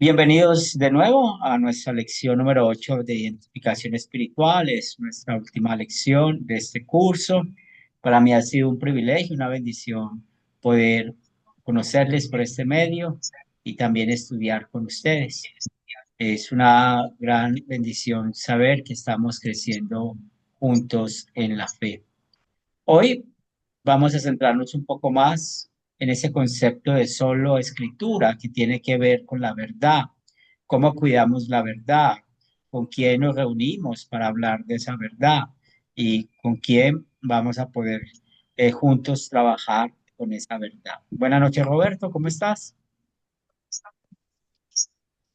Bienvenidos de nuevo a nuestra lección número 8 de identificación espiritual. Es nuestra última lección de este curso. Para mí ha sido un privilegio, una bendición poder conocerles por este medio y también estudiar con ustedes. Es una gran bendición saber que estamos creciendo juntos en la fe. Hoy vamos a centrarnos un poco más en ese concepto de solo escritura que tiene que ver con la verdad, cómo cuidamos la verdad, con quién nos reunimos para hablar de esa verdad y con quién vamos a poder juntos trabajar con esa verdad. Buenas noches, Roberto, ¿cómo estás?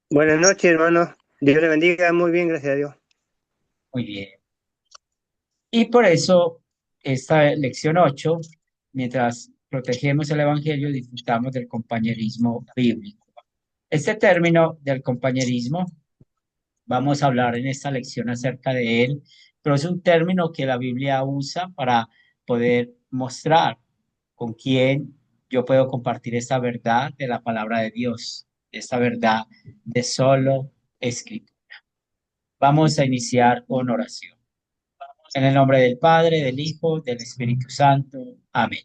Buenas noches, hermano. Dios le bendiga. Muy bien, gracias a Dios. Muy bien. Y por eso, esta lección 8, mientras protegemos el Evangelio, disfrutamos del compañerismo bíblico. Este término del compañerismo, vamos a hablar en esta lección acerca de él, pero es un término que la Biblia usa para poder mostrar con quién yo puedo compartir esta verdad de la palabra de Dios, esta verdad de solo escritura. Vamos a iniciar con oración. En el nombre del Padre, del Hijo, del Espíritu Santo. Amén.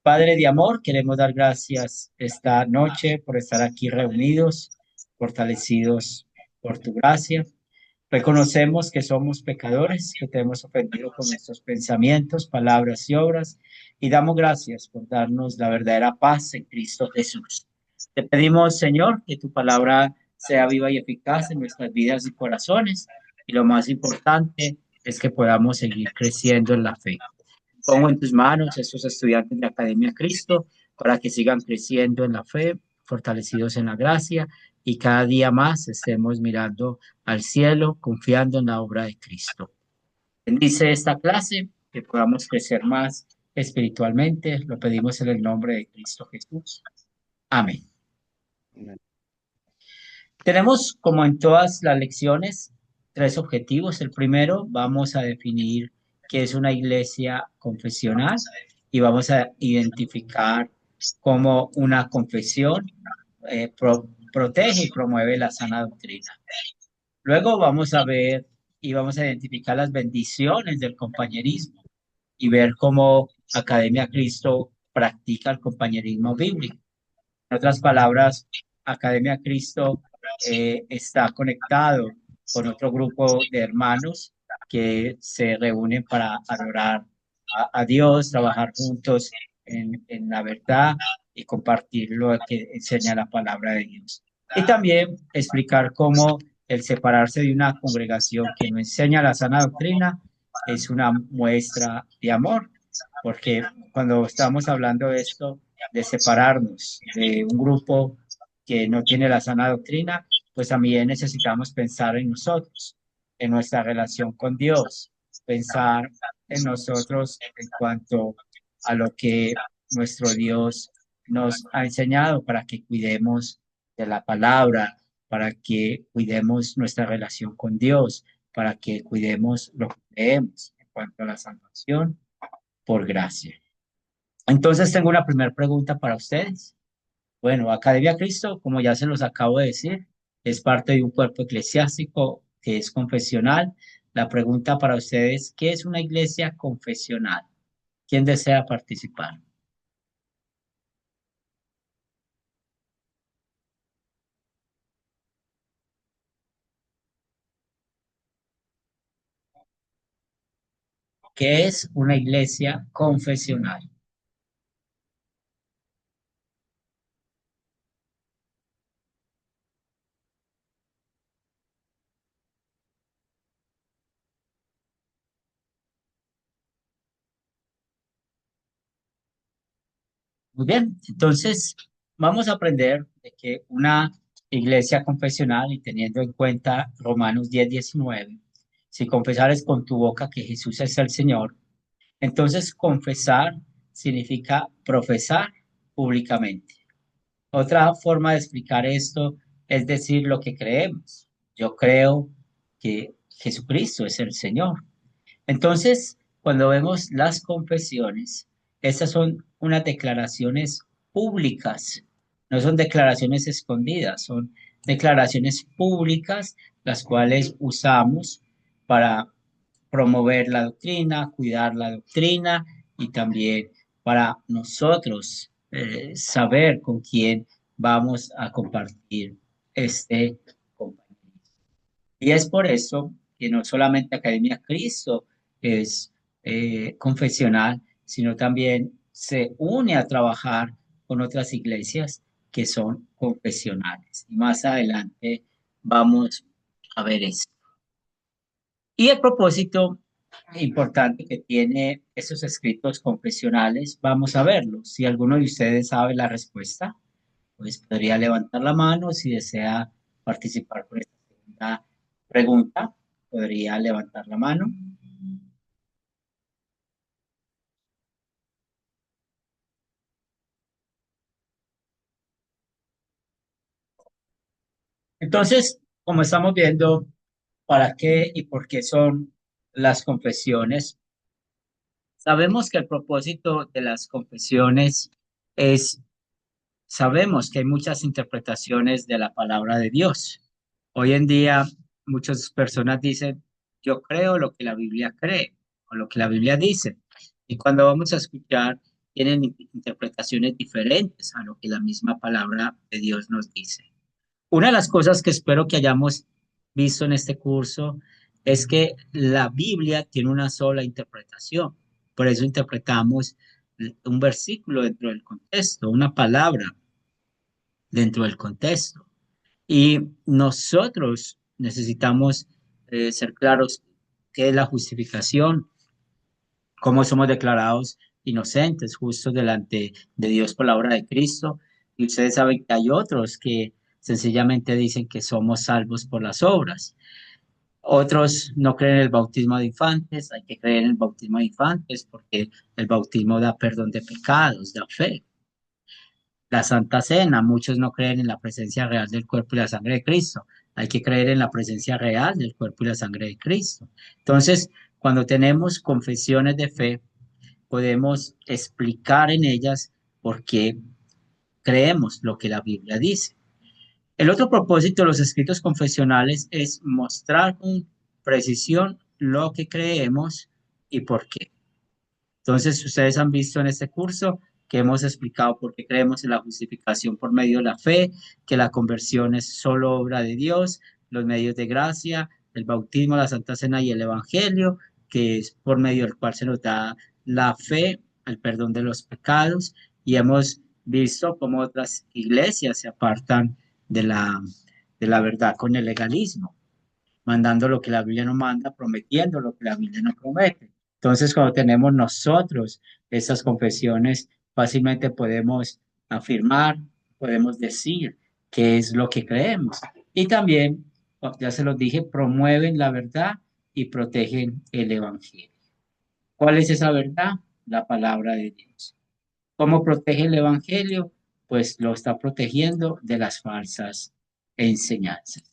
Padre de amor, queremos dar gracias esta noche por estar aquí reunidos, fortalecidos por tu gracia. Reconocemos que somos pecadores, que te hemos ofendido con nuestros pensamientos, palabras y obras, y damos gracias por darnos la verdadera paz en Cristo Jesús. Te pedimos, Señor, que tu palabra sea viva y eficaz en nuestras vidas y corazones, y lo más importante es que podamos seguir creciendo en la fe. Pongo en tus manos a estos estudiantes de Academia Cristo para que sigan creciendo en la fe, fortalecidos en la gracia y cada día más estemos mirando al cielo, confiando en la obra de Cristo. Bendice esta clase, que podamos crecer más espiritualmente. Lo pedimos en el nombre de Cristo Jesús. Amén. Tenemos, como en todas las lecciones, tres objetivos. El primero, vamos a definir qué es una iglesia confesional y vamos a identificar cómo una confesión protege y promueve la sana doctrina. Luego vamos a ver y vamos a identificar las bendiciones del compañerismo y ver cómo Academia Cristo practica el compañerismo bíblico. En otras palabras, Academia Cristo está conectado con otro grupo de hermanos que se reúnen para adorar a Dios, trabajar juntos en la verdad y compartir lo que enseña la palabra de Dios. Y también explicar cómo el separarse de una congregación que no enseña la sana doctrina es una muestra de amor, porque cuando estamos hablando de esto, de separarnos de un grupo que no tiene la sana doctrina, pues también necesitamos pensar en nosotros, en nuestra relación con Dios, pensar en nosotros en cuanto a lo que nuestro Dios nos ha enseñado para que cuidemos de la palabra, para que cuidemos nuestra relación con Dios, para que cuidemos lo que creemos en cuanto a la salvación por gracia. Entonces tengo una primera pregunta para ustedes. Bueno, Academia Cristo, como ya se los acabo de decir, es parte de un cuerpo eclesiástico que es confesional. La pregunta para ustedes, ¿qué es una iglesia confesional? ¿Quién desea participar? ¿Qué es una iglesia confesional? Muy bien, entonces vamos a aprender de que una iglesia confesional y teniendo en cuenta Romanos 10:19, si confesares con tu boca que Jesús es el Señor. Entonces, confesar significa profesar públicamente. Otra forma de explicar esto es decir lo que creemos. Yo creo que Jesucristo es el Señor. Entonces, cuando vemos las confesiones, estas son unas declaraciones públicas, no son declaraciones escondidas, son declaraciones públicas, las cuales usamos para promover la doctrina, cuidar la doctrina y también para nosotros saber con quién vamos a compartir este compañerismo. Y es por eso que no solamente Academia Cristo es confesional, sino también se une a trabajar con otras iglesias que son confesionales. Y más adelante vamos a ver eso. Y el propósito importante que tiene esos escritos confesionales, vamos a verlo. Si alguno de ustedes sabe la respuesta, pues podría levantar la mano. Si desea participar con esta segunda pregunta, podría levantar la mano. Entonces, como estamos viendo, ¿para qué y por qué son las confesiones? Sabemos que el propósito de las confesiones es, sabemos que hay muchas interpretaciones de la palabra de Dios. Hoy en día, muchas personas dicen, yo creo lo que la Biblia cree o lo que la Biblia dice. Y cuando vamos a escuchar, tienen interpretaciones diferentes a lo que la misma palabra de Dios nos dice. Una de las cosas que espero que hayamos visto en este curso es que la Biblia tiene una sola interpretación. Por eso interpretamos un versículo dentro del contexto, una palabra dentro del contexto. Y nosotros necesitamos ser claros qué es la justificación, cómo somos declarados inocentes, justos delante de Dios por la obra de Cristo. Y ustedes saben que hay otros que sencillamente dicen que somos salvos por las obras. Otros no creen en el bautismo de infantes, hay que creer en el bautismo de infantes porque el bautismo da perdón de pecados, da fe. La Santa Cena, muchos no creen en la presencia real del cuerpo y la sangre de Cristo. Hay que creer en la presencia real del cuerpo y la sangre de Cristo. Entonces, cuando tenemos confesiones de fe, podemos explicar en ellas por qué creemos lo que la Biblia dice. El otro propósito de los escritos confesionales es mostrar con precisión lo que creemos y por qué. Entonces, ustedes han visto en este curso que hemos explicado por qué creemos en la justificación por medio de la fe, que la conversión es solo obra de Dios, los medios de gracia, el bautismo, la Santa Cena y el Evangelio, que es por medio del cual se nos da la fe, el perdón de los pecados, y hemos visto cómo otras iglesias se apartan de de la verdad con el legalismo, mandando lo que la Biblia no manda, prometiendo lo que la Biblia no promete. Entonces, cuando tenemos nosotros esas confesiones, fácilmente podemos afirmar, podemos decir qué es lo que creemos. Y también, ya se los dije, promueven la verdad y protegen el Evangelio. ¿Cuál es esa verdad? La palabra de Dios. ¿Cómo protege el Evangelio? Pues lo está protegiendo de las falsas enseñanzas.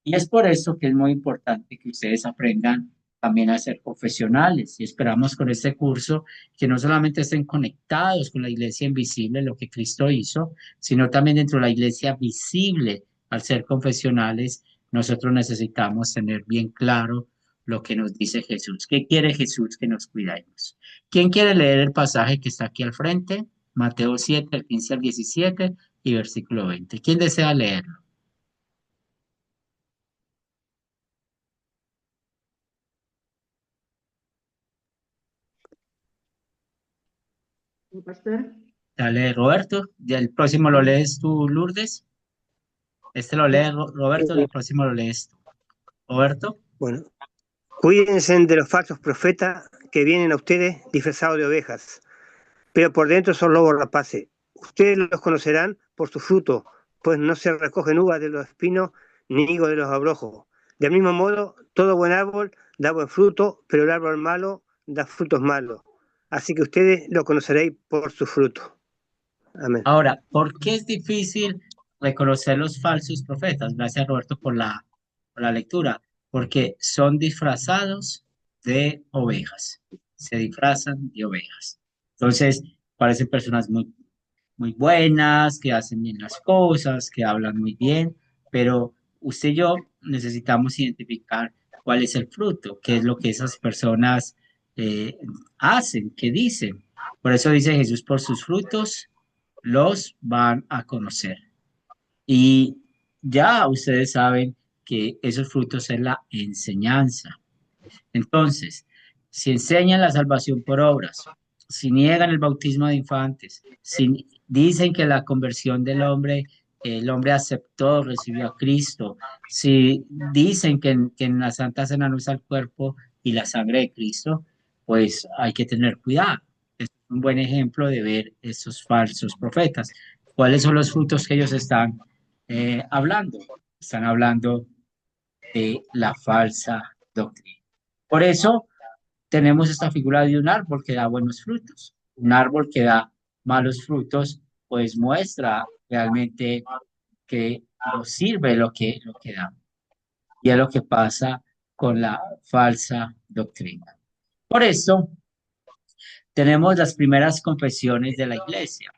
Y es por eso que es muy importante que ustedes aprendan también a ser profesionales. Y esperamos con este curso que no solamente estén conectados con la iglesia invisible, lo que Cristo hizo, sino también dentro de la iglesia visible. Al ser confesionales, nosotros necesitamos tener bien claro lo que nos dice Jesús. ¿Qué quiere Jesús que nos cuidemos? ¿Quién quiere leer el pasaje que está aquí al frente? Mateo 7, del 15 al 17 y versículo 20. ¿Quién desea leerlo? Pastor. Dale, Roberto. Y el próximo lo lees tú, Lourdes. Este lo lee Roberto, el próximo lo lees tú. Roberto. Bueno, cuídense de los falsos profetas que vienen a ustedes disfrazados de ovejas, pero por dentro son lobos rapaces. Ustedes los conocerán por su fruto, pues no se recogen uvas de los espinos ni higos de los abrojos. Del mismo modo, todo buen árbol da buen fruto, pero el árbol malo da frutos malos. Así que ustedes lo conoceréis por su fruto. Amén. Ahora, ¿por qué es difícil reconocer los falsos profetas? Gracias, Roberto, por la lectura. Porque son disfrazados de ovejas. Se disfrazan de ovejas. Entonces, parecen personas muy buenas, que hacen bien las cosas, que hablan muy bien, pero usted y yo necesitamos identificar cuál es el fruto, qué es lo que esas personas hacen, qué dicen. Por eso dice Jesús, por sus frutos los van a conocer. Y ya ustedes saben que esos frutos es la enseñanza. Entonces, si enseñan la salvación por obras, si niegan el bautismo de infantes, si dicen que la conversión del hombre, el hombre aceptó, recibió a Cristo, si dicen que en la Santa Cena no está el cuerpo y la sangre de Cristo, pues hay que tener cuidado. Es un buen ejemplo de ver esos falsos profetas. ¿Cuáles son los frutos que ellos están hablando? Están hablando de la falsa doctrina. Por eso tenemos esta figura de un árbol que da buenos frutos. Un árbol que da malos frutos, pues muestra realmente que no sirve lo que da. Y es lo que pasa con la falsa doctrina. Por eso tenemos las primeras confesiones de la iglesia.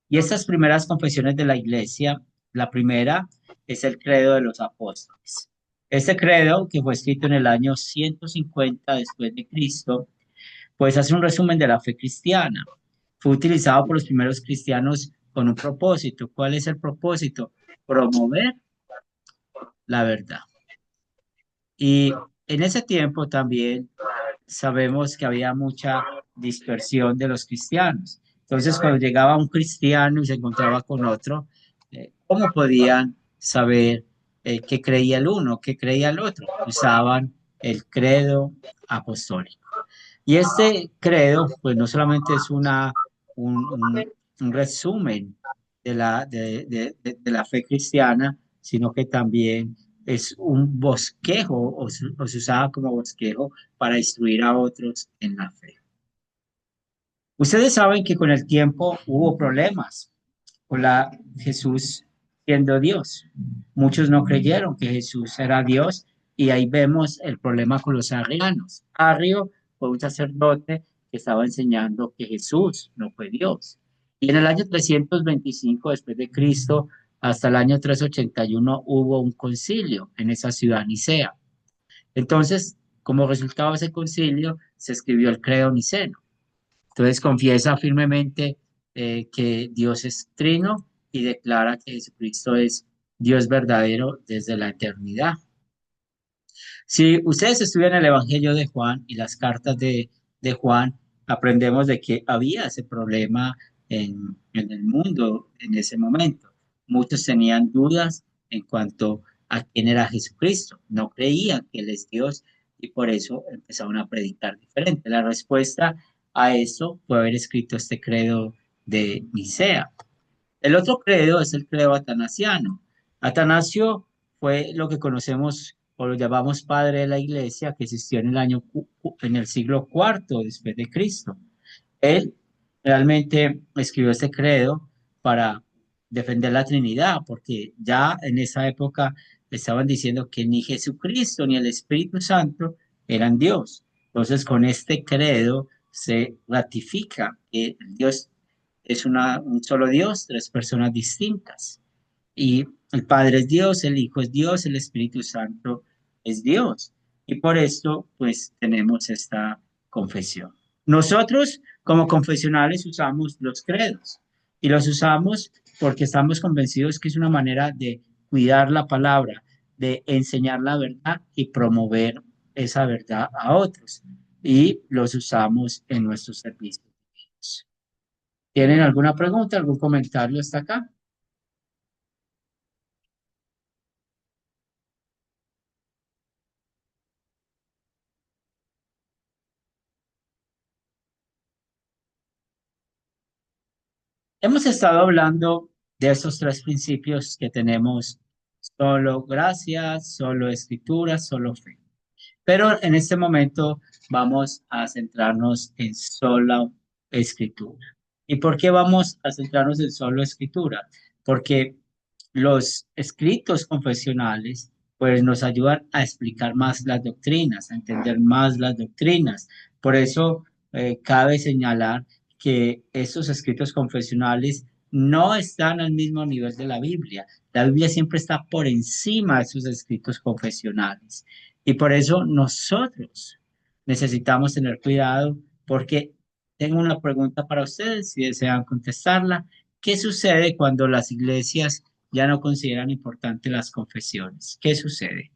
Y estas primeras confesiones de la iglesia, la primera es el credo de los apóstoles. Este credo, que fue escrito en el año 150 después de Cristo, pues hace un resumen de la fe cristiana. Fue utilizado por los primeros cristianos con un propósito. ¿Cuál es el propósito? Promover la verdad. Y en ese tiempo también sabemos que había mucha dispersión de los cristianos. Entonces, cuando llegaba un cristiano y se encontraba con otro, ¿cómo podían saber qué creía el uno, qué creía el otro? Usaban el credo apostólico. Y este credo, pues no solamente es un resumen de la fe cristiana, sino que también es un bosquejo o se usaba como bosquejo para instruir a otros en la fe. Ustedes saben que con el tiempo hubo problemas con Jesús siendo Dios. Muchos no creyeron que Jesús era Dios y ahí vemos el problema con los arrianos. Arrio fue un sacerdote que estaba enseñando que Jesús no fue Dios. Y en el año 325 después de Cristo hasta el año 381 hubo un concilio en esa ciudad Nicea. Entonces, como resultado de ese concilio, se escribió el Credo Niceno. Entonces confiesa firmemente que Dios es trino y declara que Jesucristo es Dios verdadero desde la eternidad. Si ustedes estudian el Evangelio de Juan y las cartas de Juan, aprendemos de que había ese problema en el mundo en ese momento. Muchos tenían dudas en cuanto a quién era Jesucristo. No creían que Él es Dios y por eso empezaron a predicar diferente. La respuesta a eso fue haber escrito este credo de Nicea. El otro credo es el credo atanasiano. Atanasio fue lo que conocemos o lo llamamos padre de la iglesia, que existió en el siglo cuarto después de Cristo. Él realmente escribió este credo para defender la Trinidad, porque ya en esa época estaban diciendo que ni Jesucristo ni el Espíritu Santo eran Dios. Entonces, con este credo se ratifica que Dios es un solo Dios, tres personas distintas. Y el Padre es Dios, el Hijo es Dios, el Espíritu Santo es Dios. Y por esto, pues, tenemos esta confesión. Nosotros, como confesionales, usamos los credos y los usamos porque estamos convencidos que es una manera de cuidar la palabra, de enseñar la verdad y promover esa verdad a otros. Y los usamos en nuestros servicios. ¿Tienen alguna pregunta, algún comentario hasta acá? Hemos estado hablando de estos tres principios que tenemos, solo gracia, solo escritura, solo fe. Pero en este momento vamos a centrarnos en solo escritura. ¿Y por qué vamos a centrarnos en solo escritura? Porque los escritos confesionales pues nos ayudan a explicar más las doctrinas, a entender más las doctrinas. Por eso cabe señalar que estos escritos confesionales no están al mismo nivel de la Biblia. La Biblia siempre está por encima de sus escritos confesionales. Y por eso nosotros necesitamos tener cuidado porque tengo una pregunta para ustedes, si desean contestarla. ¿Qué sucede cuando las iglesias ya no consideran importantes las confesiones? ¿Qué sucede?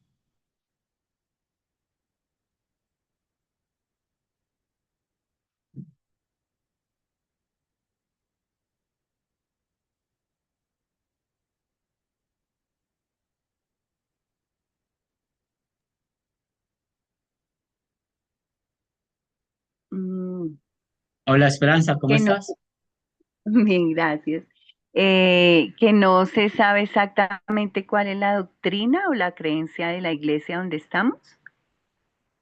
Mm, Hola Esperanza, ¿cómo que no, estás? bien, gracias. Que no se sabe exactamente cuál es la doctrina o la creencia de la iglesia donde estamos.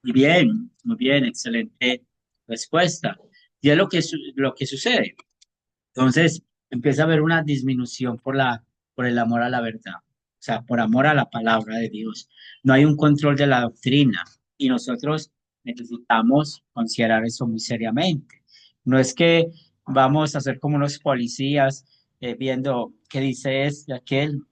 Muy bien, excelente respuesta. Y es lo que sucede. Entonces empieza a haber una disminución por el amor a la verdad, o sea, por amor a la palabra de Dios. No hay un control de la doctrina y nosotros necesitamos considerar eso muy seriamente. No es que vamos a ser como unos policías viendo qué dice este, aquel,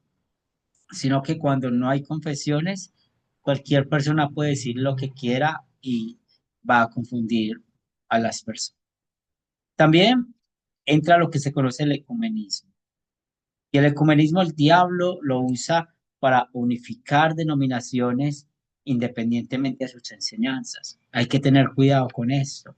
sino que cuando no hay confesiones, cualquier persona puede decir lo que quiera y va a confundir a las personas. También entra lo que se conoce el ecumenismo. Y el ecumenismo, el diablo lo usa para unificar denominaciones independientemente de sus enseñanzas. Hay que tener cuidado con esto.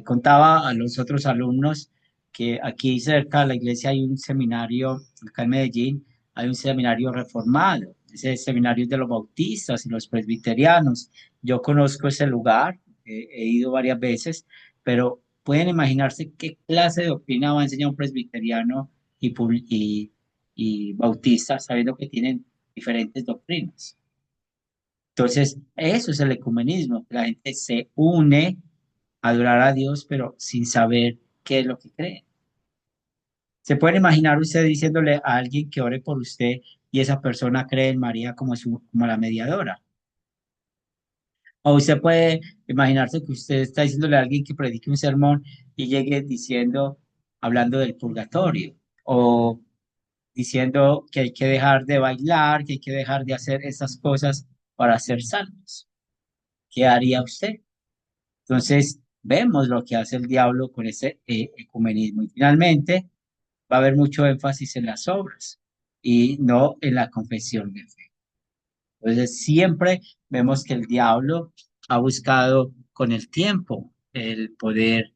Contaba a los otros alumnos que aquí cerca de la iglesia hay un seminario, acá en Medellín, hay un seminario reformado. Ese seminario es de los bautistas y los presbiterianos. Yo conozco ese lugar, he ido varias veces, pero pueden imaginarse qué clase de doctrina va a enseñar un presbiteriano y bautista, sabiendo que tienen diferentes doctrinas. Entonces, eso es el ecumenismo, que la gente se une a adorar a Dios, pero sin saber qué es lo que cree. ¿Se puede imaginar usted diciéndole a alguien que ore por usted y esa persona cree en María como, como la mediadora? O usted puede imaginarse que usted está diciéndole a alguien que predique un sermón y llegue diciendo, hablando del purgatorio, o diciendo que hay que dejar de bailar, que hay que dejar de hacer esas cosas para ser salvos. ¿Qué haría usted? Entonces, vemos lo que hace el diablo con ese ecumenismo. Y finalmente, va a haber mucho énfasis en las obras y no en la confesión de fe. Entonces, siempre vemos que el diablo ha buscado con el tiempo el poder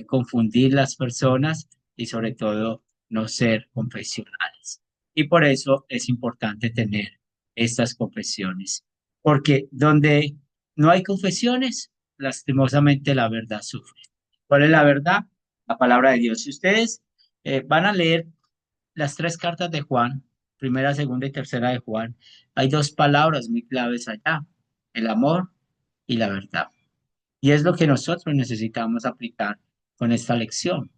confundir las personas y sobre todo no ser confesionales. Y por eso es importante tener estas confesiones, porque donde no hay confesiones, lastimosamente la verdad sufre. ¿Cuál es la verdad? La palabra de Dios. Si ustedes van a leer las tres cartas de Juan, primera, segunda y tercera de Juan, hay dos palabras muy claves allá, el amor y la verdad. Y es lo que nosotros necesitamos aplicar con esta lección,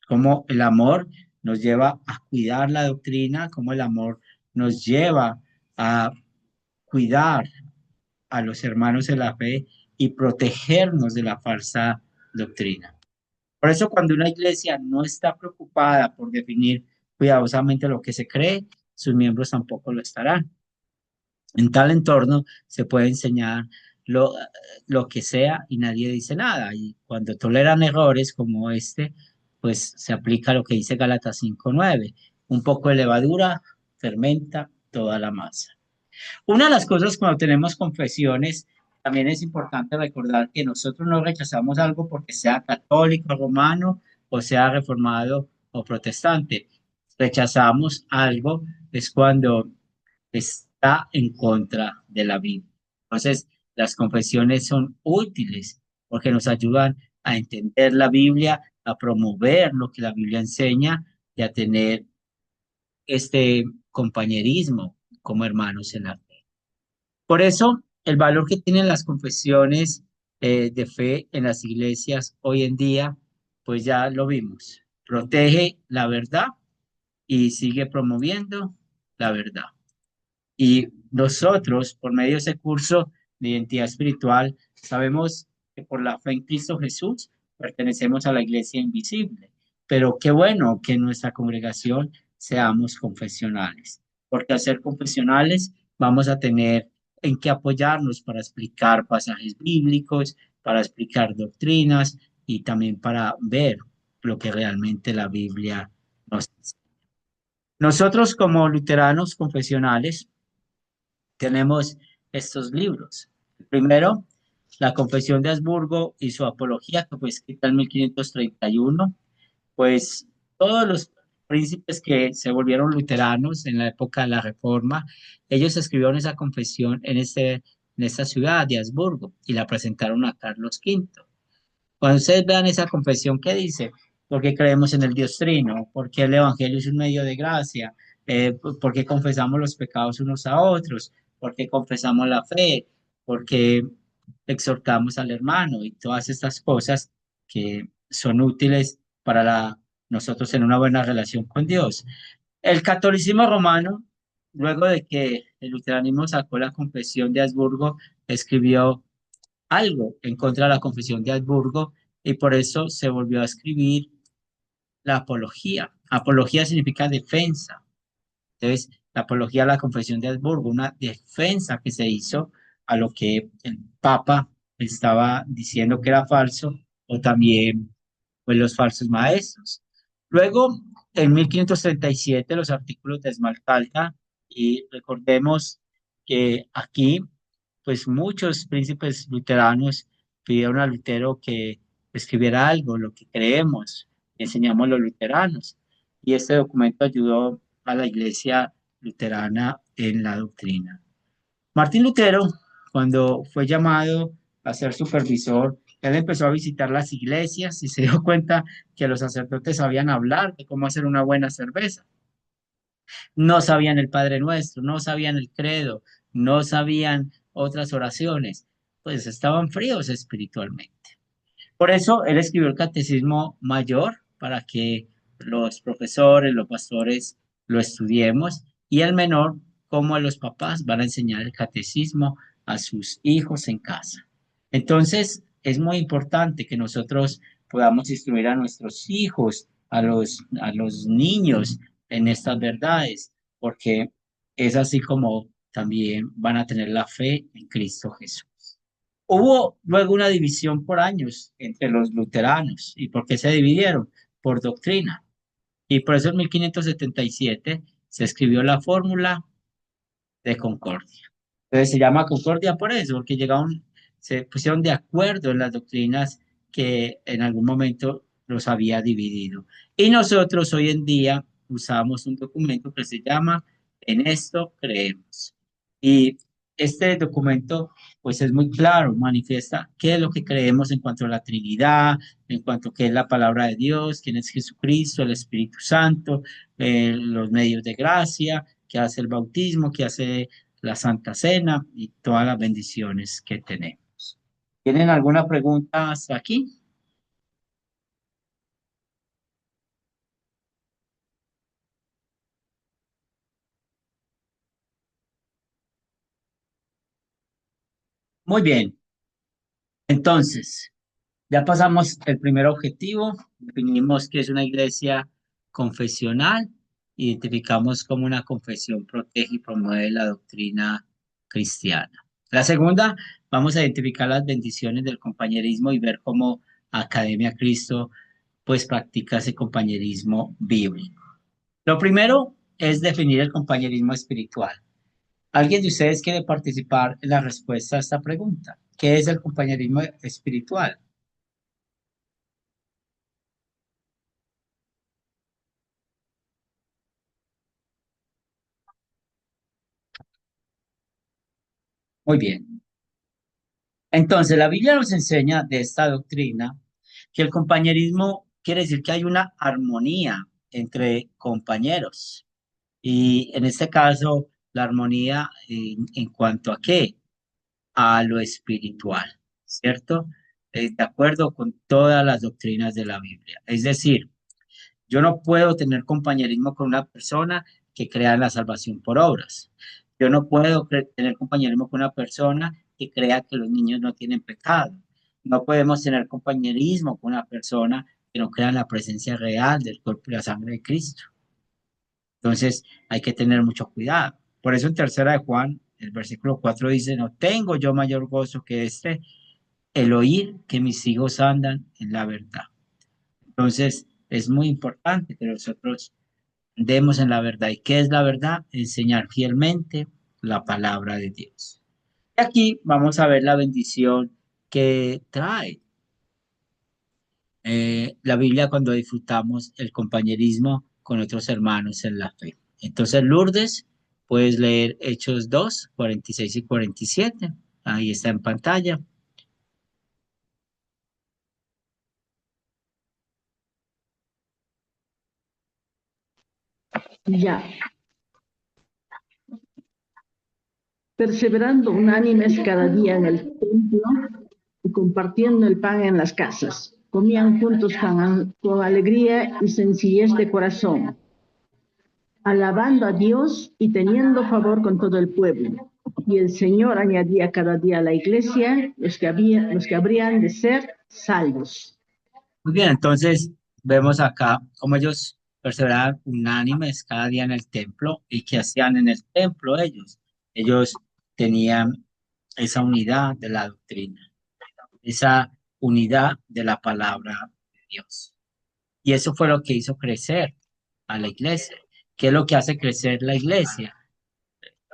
cómo el amor nos lleva a cuidar la doctrina, cómo el amor nos lleva a cuidar a los hermanos de la fe y protegernos de la falsa doctrina. Por eso cuando una iglesia no está preocupada por definir cuidadosamente lo que se cree, sus miembros tampoco lo estarán. En tal entorno se puede enseñar lo, lo que sea y nadie dice nada. Y cuando toleran errores como este, pues se aplica lo que dice Gálatas 5:9. Un poco de levadura fermenta toda la masa. Una de las cosas cuando tenemos confesiones, también es importante recordar que nosotros no rechazamos algo porque sea católico, romano, o sea reformado o protestante. Rechazamos algo es cuando está en contra de la Biblia. Entonces, las confesiones son útiles porque nos ayudan a entender la Biblia, a promover lo que la Biblia enseña y a tener este compañerismo como hermanos en la fe. Por eso, el valor que tienen las confesiones de fe en las iglesias hoy en día, pues ya lo vimos. Protege la verdad y sigue promoviendo la verdad. Y nosotros, por medio de ese curso de identidad espiritual, sabemos que por la fe en Cristo Jesús pertenecemos a la iglesia invisible. pero qué bueno que en nuestra congregación seamos confesionales, porque al ser confesionales vamos a tener en qué apoyarnos para explicar pasajes bíblicos, para explicar doctrinas y también para ver lo que realmente la Biblia nos dice. Nosotros como luteranos confesionales tenemos estos libros. El primero, la Confesión de Habsburgo y su apología, que fue escrita en 1531, pues todos los príncipes que se volvieron luteranos en la época de la Reforma, ellos escribieron esa confesión en esta ciudad de Habsburgo y la presentaron a Carlos V. Cuando ustedes vean esa confesión, ¿qué dice? Porque creemos en el Dios Trino, porque el Evangelio es un medio de gracia, porque confesamos los pecados unos a otros, porque confesamos la fe, porque exhortamos al hermano y todas estas cosas que son útiles para nosotros en una buena relación con Dios. El catolicismo romano, luego de que el luteranismo sacó la confesión de Habsburgo, escribió algo en contra de la confesión de Habsburgo y por eso se volvió a escribir la apología. Apología significa defensa. Entonces, la apología a la confesión de Habsburgo, una defensa que se hizo a lo que el Papa estaba diciendo que era falso o también pues, los falsos maestros. Luego, en 1537, los artículos de Esmalcalda, y recordemos que aquí pues muchos príncipes luteranos pidieron a Lutero que escribiera algo, lo que creemos, enseñamos los luteranos. Y este documento ayudó a la iglesia luterana en la doctrina. Martín Lutero, cuando fue llamado a ser supervisor, él empezó a visitar las iglesias y se dio cuenta que los sacerdotes sabían hablar de cómo hacer una buena cerveza. No sabían el Padre Nuestro, no sabían el credo, no sabían otras oraciones, pues estaban fríos espiritualmente. Por eso él escribió el Catecismo Mayor para que los profesores, los pastores lo estudiemos y el menor, como los papás, van a enseñar el catecismo a sus hijos en casa. Entonces, es muy importante que nosotros podamos instruir a nuestros hijos, a los niños en estas verdades, porque es así como también van a tener la fe en Cristo Jesús. Hubo luego una división por años entre los luteranos. ¿Y por qué se dividieron? Por doctrina. Y por eso en 1577 se escribió la fórmula de concordia. Entonces se llama concordia por eso, porque llegaron, se pusieron de acuerdo en las doctrinas que en algún momento los había dividido. Y nosotros hoy en día usamos un documento que se llama En esto creemos. Y este documento, pues es muy claro, manifiesta qué es lo que creemos en cuanto a la Trinidad, en cuanto a qué es la palabra de Dios, quién es Jesucristo, el Espíritu Santo, los medios de gracia, qué hace el bautismo, qué hace la Santa Cena y todas las bendiciones que tenemos. ¿Tienen alguna pregunta hasta aquí? Muy bien. Entonces, ya pasamos el primer objetivo, definimos que es una iglesia confesional, identificamos como una confesión protege y promueve la doctrina cristiana. La segunda, vamos a identificar las bendiciones del compañerismo y ver cómo Academia Cristo pues practica ese compañerismo bíblico. Lo primero es definir el compañerismo espiritual. ¿Alguien de ustedes quiere participar en la respuesta a esta pregunta? ¿Qué es el compañerismo espiritual? Muy bien. Entonces, la Biblia nos enseña de esta doctrina que el compañerismo quiere decir que hay una armonía entre compañeros. Y en este caso, la armonía en cuanto a qué? A lo espiritual, ¿cierto? De acuerdo con todas las doctrinas de la Biblia. Es decir, yo no puedo tener compañerismo con una persona que crea en la salvación por obras. Yo no puedo tener compañerismo con una persona que crea que los niños no tienen pecado. No podemos tener compañerismo con una persona que no crean la presencia real del cuerpo y la sangre de Cristo. Entonces hay que tener mucho cuidado. Por eso en tercera de Juan, el versículo 4 dice, no tengo yo mayor gozo que este, el oír que mis hijos andan en la verdad. Entonces es muy importante que nosotros demos en la verdad. ¿Y qué es la verdad? Enseñar fielmente la palabra de Dios. Y aquí vamos a ver la bendición que trae la Biblia cuando disfrutamos el compañerismo con otros hermanos en la fe. Entonces, Lourdes, puedes leer Hechos 2, 46 y 47. Ahí está en pantalla. Ya, perseverando unánimes cada día en el templo y compartiendo el pan en las casas. Comían juntos con alegría y sencillez de corazón, alabando a Dios y teniendo favor con todo el pueblo. Y el Señor añadía cada día a la iglesia los que habrían de ser salvos. Muy bien, entonces vemos acá cómo ellos perseveraban unánimes cada día en el templo y qué hacían en el templo ellos. Ellos tenían esa unidad de la doctrina, esa unidad de la palabra de Dios. Y eso fue lo que hizo crecer a la iglesia. ¿Qué es lo que hace crecer la iglesia?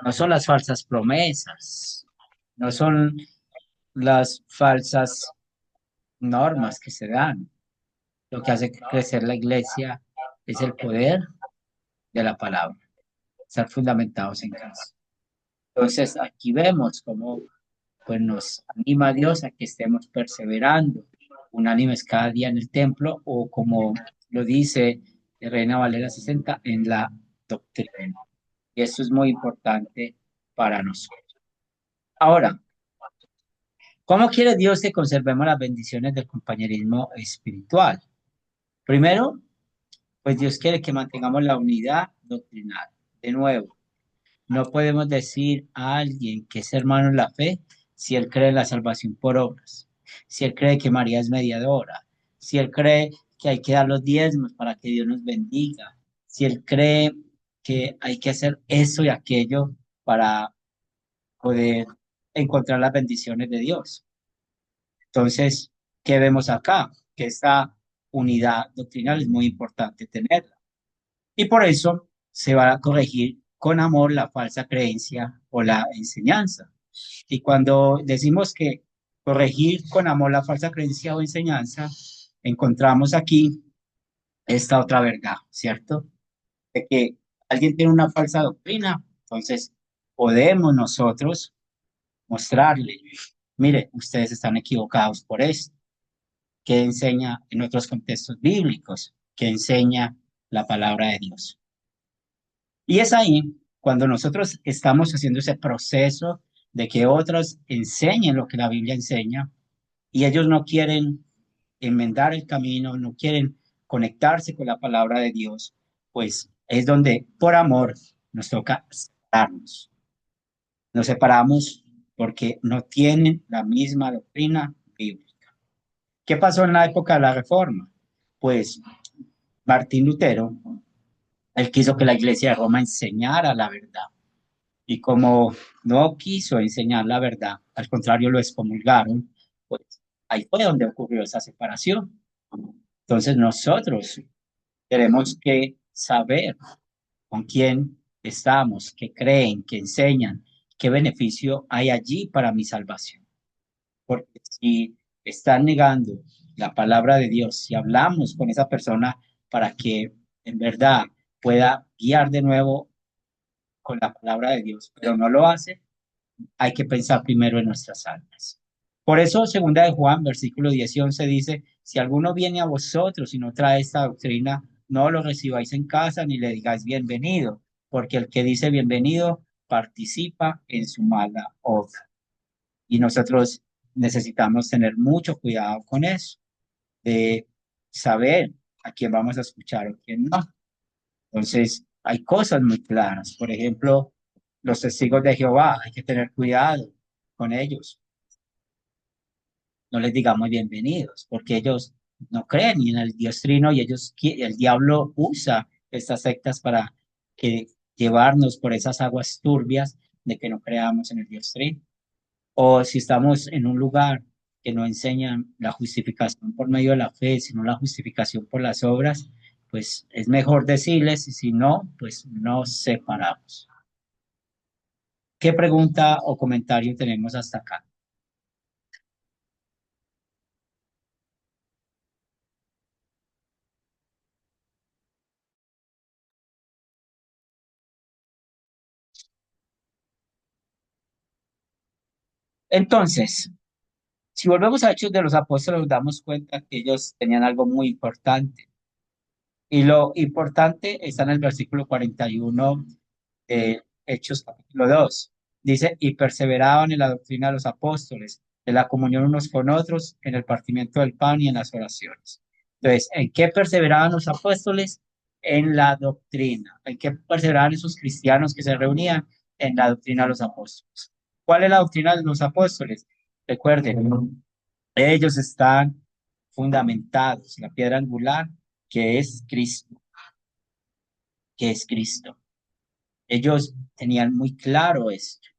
No son las falsas promesas, no son las falsas normas que se dan. Lo que hace crecer la iglesia es el poder de la palabra, estar fundamentados en Cristo. Entonces, aquí vemos cómo pues, nos anima a Dios a que estemos perseverando, unánimes cada día en el templo, o como lo dice Reina Valera 60, en la doctrina. Y eso es muy importante para nosotros. Ahora, ¿cómo quiere Dios que conservemos las bendiciones del compañerismo espiritual? Primero, pues Dios quiere que mantengamos la unidad doctrinal. De nuevo, no podemos decir a alguien que es hermano en la fe si él cree en la salvación por obras, si él cree que María es mediadora, si él cree que hay que dar los diezmos para que Dios nos bendiga, si él cree que hay que hacer eso y aquello para poder encontrar las bendiciones de Dios. Entonces, ¿qué vemos acá? Que esta unidad doctrinal es muy importante tenerla. Y por eso se va a corregir con amor la falsa creencia o la enseñanza. Y cuando decimos que corregir con amor la falsa creencia o enseñanza, encontramos aquí esta otra verdad, ¿cierto? De que alguien tiene una falsa doctrina, entonces podemos nosotros mostrarle, mire, ustedes están equivocados por esto, que enseña en otros contextos bíblicos, que enseña la palabra de Dios. Y es ahí cuando nosotros estamos haciendo ese proceso de que otros enseñen lo que la Biblia enseña y ellos no quieren enmendar el camino, no quieren conectarse con la palabra de Dios, pues es donde por amor nos toca separarnos. Nos separamos porque no tienen la misma doctrina bíblica. ¿Qué pasó en la época de la Reforma? Pues Martín Lutero, él quiso que la iglesia de Roma enseñara la verdad. Y como no quiso enseñar la verdad, al contrario lo excomulgaron, pues ahí fue donde ocurrió esa separación. Entonces nosotros tenemos que saber con quién estamos, qué creen, qué enseñan, qué beneficio hay allí para mi salvación. Porque si están negando la palabra de Dios, si hablamos con esa persona para que en verdad pueda guiar de nuevo con la palabra de Dios, pero no lo hace, hay que pensar primero en nuestras almas. Por eso, segunda de Juan, versículo 10 y 11 dice, si alguno viene a vosotros y no trae esta doctrina, no lo recibáis en casa ni le digáis bienvenido, porque el que dice bienvenido participa en su mala obra. Y nosotros necesitamos tener mucho cuidado con eso, de saber a quién vamos a escuchar o a quién no. Entonces, hay cosas muy claras. Por ejemplo, los testigos de Jehová, hay que tener cuidado con ellos. No les digamos bienvenidos, porque ellos no creen ni en el Dios Trino y el diablo usa estas sectas para que llevarnos por esas aguas turbias de que no creamos en el Dios Trino. O si estamos en un lugar que no enseñan la justificación por medio de la fe, sino la justificación por las obras, pues es mejor decirles y si no, pues nos separamos. ¿Qué pregunta o comentario tenemos hasta acá? Entonces, si volvemos a Hechos de los Apóstoles, nos damos cuenta que ellos tenían algo muy importante. Y lo importante está en el versículo 41 de Hechos capítulo 2. Dice, y perseveraban en la doctrina de los apóstoles, en la comunión unos con otros, en el partimiento del pan y en las oraciones. Entonces, ¿en qué perseveraban los apóstoles? En la doctrina. ¿En qué perseveraban esos cristianos que se reunían? En la doctrina de los apóstoles. ¿Cuál es la doctrina de los apóstoles? Recuerden, ellos están fundamentados, la piedra angular, que es Cristo, que es Cristo. Ellos tenían muy claro esto.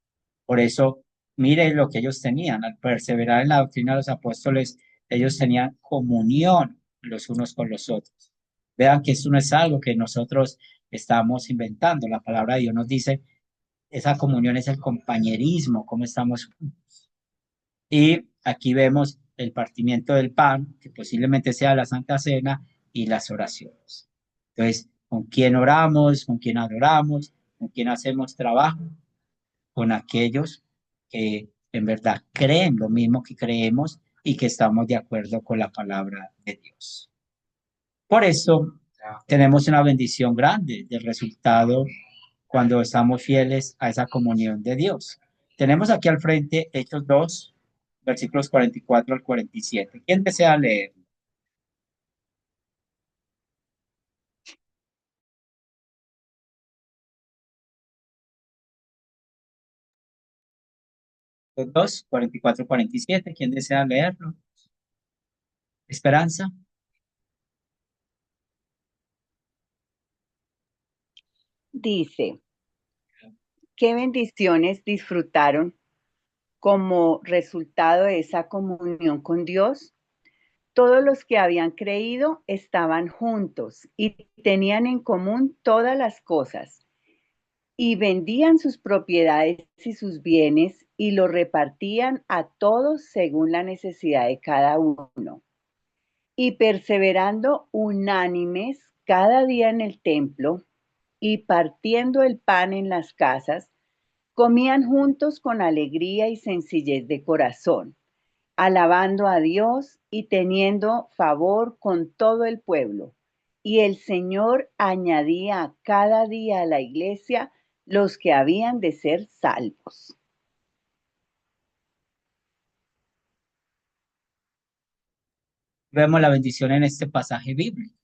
Por eso, mire lo que ellos tenían. Al perseverar en la doctrina de los apóstoles, ellos tenían comunión los unos con los otros. Vean que esto no es algo que nosotros estamos inventando. La palabra de Dios nos dice, esa comunión es el compañerismo, cómo estamos. Y aquí vemos el partimiento del pan, que posiblemente sea la Santa Cena, y las oraciones. Entonces, ¿con quién oramos? ¿Con quién adoramos? ¿Con quién hacemos trabajo? Con aquellos que en verdad creen lo mismo que creemos y que estamos de acuerdo con la palabra de Dios. Por eso tenemos una bendición grande del resultado cuando estamos fieles a esa comunión de Dios. Tenemos aquí al frente Hechos 2, versículos 44 al 47. ¿Quién desea leer? Hechos 2, 44, 47. ¿Quién desea leerlo? Esperanza. Dice, ¿qué bendiciones disfrutaron como resultado de esa comunión con Dios? Todos los que habían creído estaban juntos y tenían en común todas las cosas, y vendían sus propiedades y sus bienes y los repartían a todos según la necesidad de cada uno. Y perseverando unánimes cada día en el templo y partiendo el pan en las casas, comían juntos con alegría y sencillez de corazón, alabando a Dios y teniendo favor con todo el pueblo. Y el Señor añadía cada día a la iglesia los que habían de ser salvos. Vemos la bendición en este pasaje bíblico.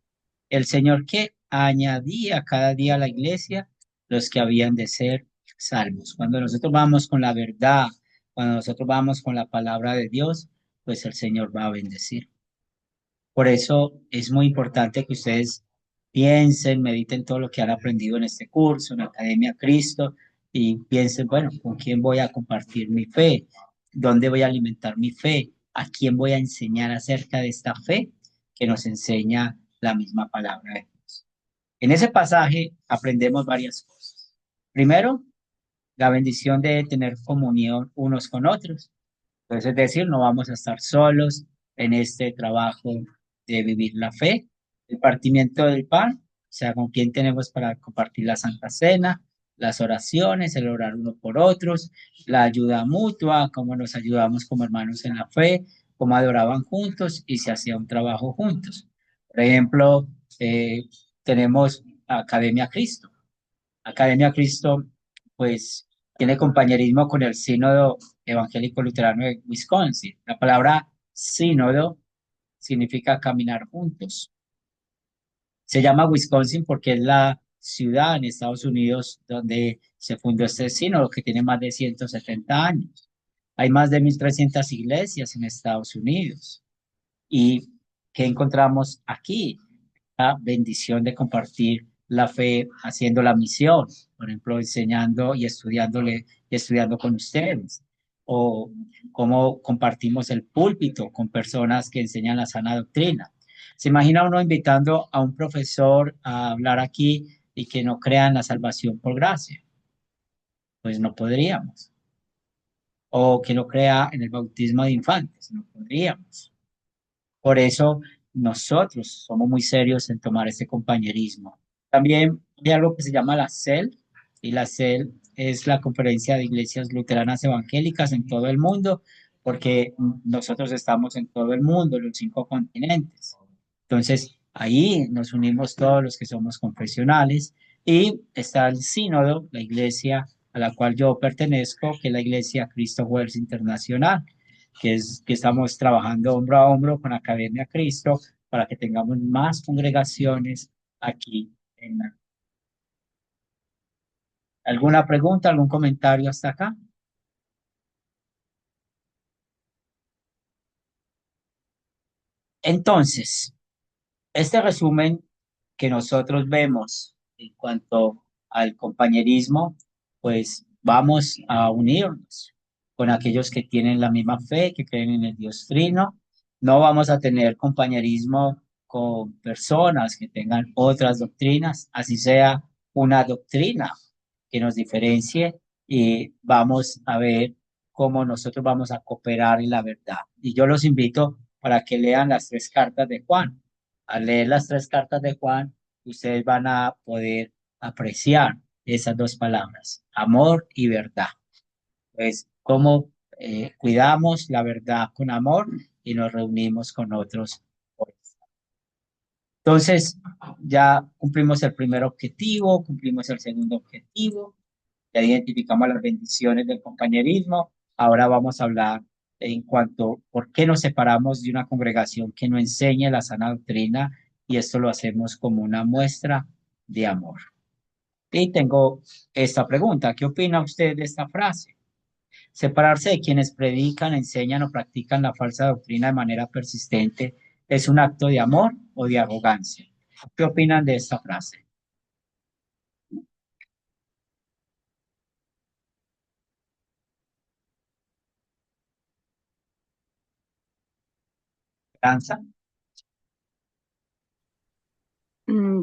El Señor que añadía cada día a la iglesia los que habían de ser salvos. Cuando nosotros vamos con la verdad, cuando nosotros vamos con la palabra de Dios, pues el Señor va a bendecir. Por eso es muy importante que ustedes piensen, mediten todo lo que han aprendido en este curso, en la Academia Cristo, y piensen, bueno, ¿con quién voy a compartir mi fe? ¿Dónde voy a alimentar mi fe? ¿A quién voy a enseñar acerca de esta fe que nos enseña la misma palabra de Dios? En ese pasaje aprendemos varias cosas. Primero, la bendición de tener comunión unos con otros. Entonces, es decir, no vamos a estar solos en este trabajo de vivir la fe, el partimiento del pan, o sea, con quién tenemos para compartir la Santa Cena, las oraciones, el orar uno por otros, la ayuda mutua, cómo nos ayudamos como hermanos en la fe, cómo adoraban juntos y se hacía un trabajo juntos. Por ejemplo, tenemos Academia Cristo. Academia Cristo, pues, tiene compañerismo con el Sínodo Evangélico Luterano de Wisconsin. La palabra sínodo significa caminar juntos. Se llama Wisconsin porque es la ciudad en Estados Unidos donde se fundó este sínodo que tiene más de 170 años. Hay más de 1.300 iglesias en Estados Unidos y ¿Qué encontramos aquí? La bendición de compartir la fe haciendo la misión, por ejemplo, enseñando y estudiando con ustedes, o cómo compartimos el púlpito con personas que enseñan la sana doctrina. ¿Se imagina uno invitando a un profesor a hablar aquí y que no crean la salvación por gracia? Pues no podríamos. O que no crea en el bautismo de infantes, no podríamos. Por eso nosotros somos muy serios en tomar ese compañerismo. También hay algo que se llama la CEL, y la CEL es la Conferencia de Iglesias Luteranas Evangélicas en todo el mundo, porque nosotros estamos en todo el mundo, en los 5 continentes. Entonces, ahí nos unimos todos los que somos confesionales y está el sínodo, la iglesia a la cual yo pertenezco, que es la Iglesia Cristo Jueves Internacional, que estamos trabajando hombro a hombro con Academia Cristo para que tengamos más congregaciones aquí. ¿Alguna pregunta, algún comentario hasta acá? Entonces, este resumen que nosotros vemos en cuanto al compañerismo, pues vamos a unirnos con aquellos que tienen la misma fe, que creen en el Dios Trino. No vamos a tener compañerismo con personas que tengan otras doctrinas, así sea una doctrina que nos diferencie, y vamos a ver cómo nosotros vamos a cooperar en la verdad. Y yo los invito para que lean las 3 cartas de Juan. Al leer las 3 cartas de Juan, ustedes van a poder apreciar esas 2 palabras, amor y verdad. Pues cómo cuidamos la verdad con amor y nos reunimos con otros. Entonces, ya cumplimos el primer objetivo, cumplimos el segundo objetivo, ya identificamos las bendiciones del compañerismo. Ahora vamos a hablar en cuanto por qué nos separamos de una congregación que no enseña la sana doctrina, y esto lo hacemos como una muestra de amor. Y tengo esta pregunta: ¿qué opina usted de esta frase? Separarse de quienes predican, enseñan o practican la falsa doctrina de manera persistente, ¿es un acto de amor o de arrogancia? ¿Qué opinan de esta frase? ¿Esperanza?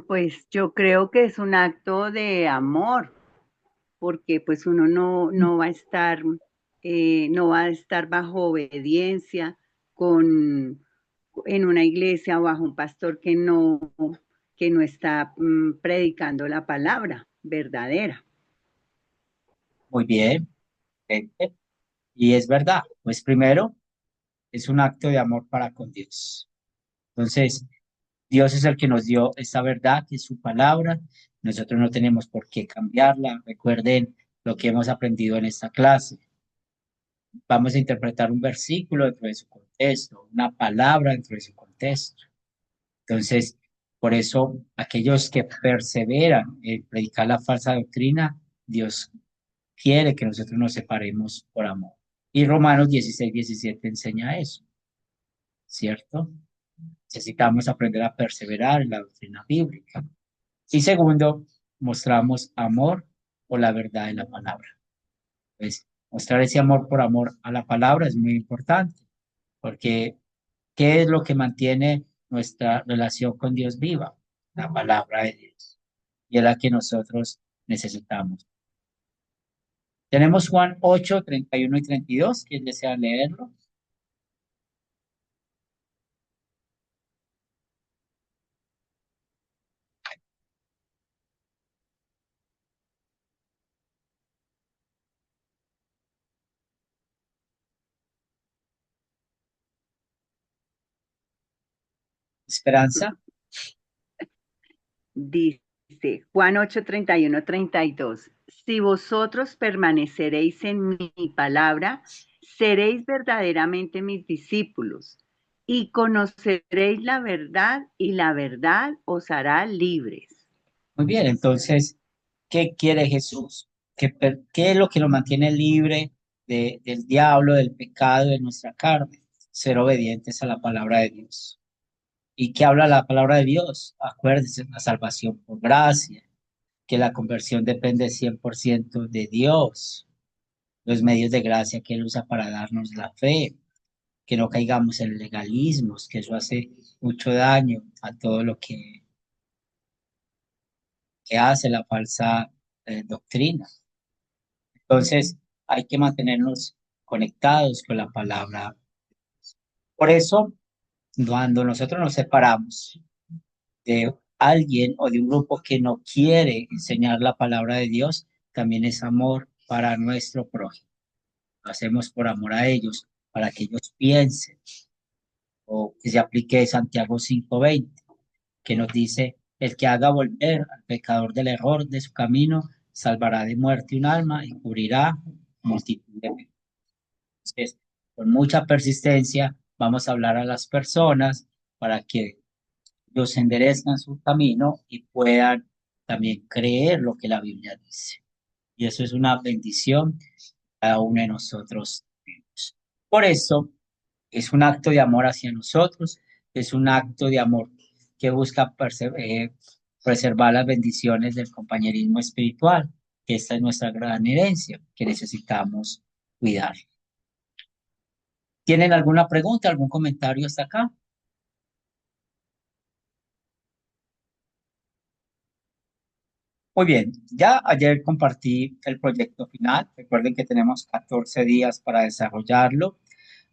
Pues yo creo que es un acto de amor, porque pues uno no va a estar, no va a estar bajo obediencia con, en una iglesia o bajo un pastor que no está predicando la palabra verdadera. Muy bien. Y es verdad, pues primero es un acto de amor para con Dios. Entonces, Dios es el que nos dio esta verdad, que es su palabra. Nosotros no tenemos por qué cambiarla. Recuerden lo que hemos aprendido en esta clase. Vamos a interpretar un versículo dentro de su contexto, una palabra dentro de su contexto. Entonces, por eso, aquellos que perseveran en predicar la falsa doctrina, Dios quiere que nosotros nos separemos por amor. Y Romanos 16:17 enseña eso, ¿cierto? Necesitamos aprender a perseverar en la doctrina bíblica. Y segundo, mostramos amor por la verdad de la palabra. Pues mostrar ese amor por amor a la palabra es muy importante, porque ¿qué es lo que mantiene nuestra relación con Dios viva? La palabra de Dios. Y es la que nosotros necesitamos. Tenemos Juan 8:31 y 32. ¿Quién desea leerlo? Esperanza. Dice Juan 8, 31, 32. Si vosotros permaneceréis en mi palabra, seréis verdaderamente mis discípulos y conoceréis la verdad y la verdad os hará libres. Muy bien, entonces, ¿qué quiere Jesús? ¿Qué es lo que nos mantiene libre del diablo, del pecado, de nuestra carne? Ser obedientes a la palabra de Dios. ¿Y qué habla la palabra de Dios? Acuérdense, la salvación por gracia, que la conversión depende 100% de Dios, los medios de gracia que Él usa para darnos la fe, que no caigamos en legalismos, que eso hace mucho daño a todo lo que hace la falsa doctrina. Entonces, hay que mantenernos conectados con la palabra. Por eso, cuando nosotros nos separamos de alguien o de un grupo que no quiere enseñar la palabra de Dios, también es amor para nuestro prójimo. Lo hacemos por amor a ellos, para que ellos piensen, o que se aplique Santiago 5:20, que nos dice, el que haga volver al pecador del error de su camino, salvará de muerte un alma y cubrirá multitud de pecados. Entonces, con mucha persistencia, vamos a hablar a las personas para que los enderezcan su camino y puedan también creer lo que la Biblia dice. Y eso es una bendición cada uno de nosotros tenemos. Por eso es un acto de amor hacia nosotros, es un acto de amor que busca preservar las bendiciones del compañerismo espiritual, que esta es nuestra gran herencia que necesitamos cuidar. ¿Tienen alguna pregunta, algún comentario hasta acá? Muy bien, ya ayer compartí el proyecto final. Recuerden que tenemos 14 días para desarrollarlo.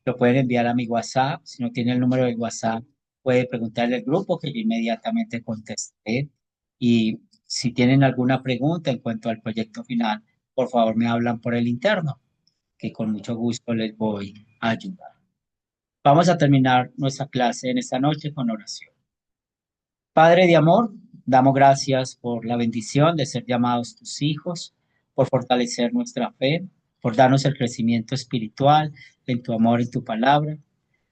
Lo pueden enviar a mi WhatsApp. Si no tiene el número de WhatsApp, puede preguntarle al grupo que yo inmediatamente contesté. Y si tienen alguna pregunta en cuanto al proyecto final, por favor me hablan por el interno, que con mucho gusto les voy a ayudar. Vamos a terminar nuestra clase en esta noche con oración. Padre de amor, damos gracias por la bendición de ser llamados tus hijos, por fortalecer nuestra fe, por darnos el crecimiento espiritual en tu amor y tu palabra.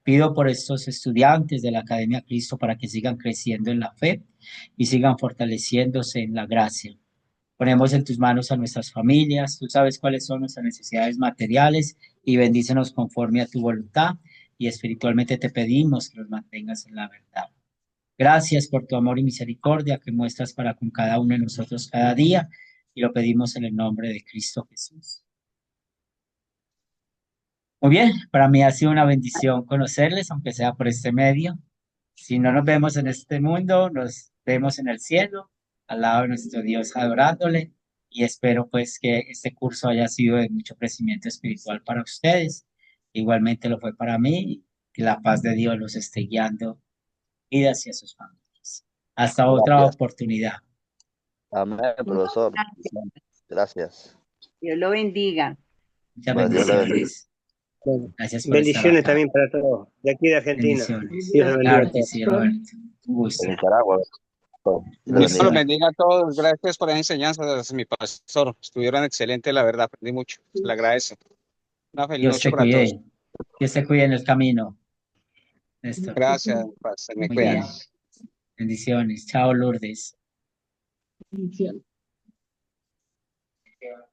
Pido por estos estudiantes de la Academia Cristo para que sigan creciendo en la fe y sigan fortaleciéndose en la gracia. Ponemos en tus manos a nuestras familias, tú sabes cuáles son nuestras necesidades materiales y bendícenos conforme a tu voluntad y espiritualmente te pedimos que los mantengas en la verdad. Gracias por tu amor y misericordia que muestras para con cada uno de nosotros cada día y lo pedimos en el nombre de Cristo Jesús. Muy bien, para mí ha sido una bendición conocerles, aunque sea por este medio. Si no nos vemos en este mundo, nos vemos en el cielo, al lado de nuestro Dios adorándole y espero pues que este curso haya sido de mucho crecimiento espiritual para ustedes. Igualmente lo fue para mí, que la paz de Dios los esté guiando y hacia sus familias. Hasta otra Gracias. oportunidad. Amén, Muchas profesor. gracias. Gracias. Dios lo bendiga. Muchas Bueno, Dios le bendiga. bendiciones. Bueno, Gracias por estar bendiciones acá. también para todos, de aquí de Argentina. Bendiciones. Dios los bendiga Claro a que todos. sí, Roberto. Un gusto. De Nicaragua. Dios le Dios bendiga. los bendiga a todos. Gracias por las enseñanzas, mi pastor. Estuvieron excelentes, la verdad. Aprendí mucho. Se le agradece. Una feliz Dios noche te para todos. cuide. Dios te cuide en el camino. Néstor. Gracias, pastor. Me Muy cuidan. bien. Bendiciones. Chao, Lourdes. Bendiciones.